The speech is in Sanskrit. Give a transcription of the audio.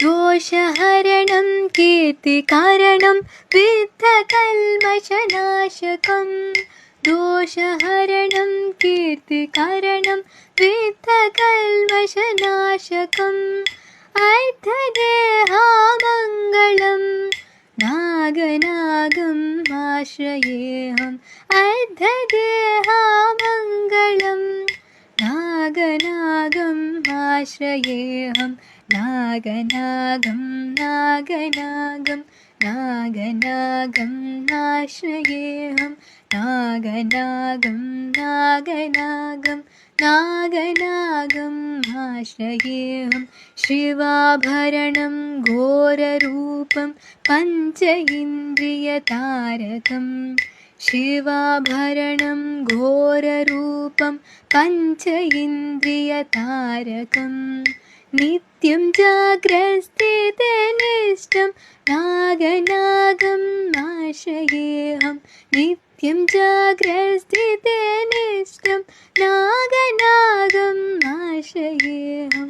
दोषहरणं कीर्तिकारणं विद्धकल्मषनाशकं दोषहरणं कीर्तिकारणं विद्धकल्मषनाशकम् अर्धदेहामङ्गलं नागनागम् आश्रयेऽहम् अर्धदेहामङ्गलं नागनागम् आश्रयेऽहम् नागनागं नागनागं नागनागं नाश्रयेऽहं नागनागं नागनागं नागनागम् आश्रयेऽहं शिवाभरणं घोररूपं पञ्च इन्द्रियतारकं शिवाभरणं घोररूपं पञ्च इन्द्रियतारकं नित्यं जाग्रत्स्थितनिष्ठं नागनागम् आश्रयेऽहं नित्यं जाग्रत्स्थितनिष्ठं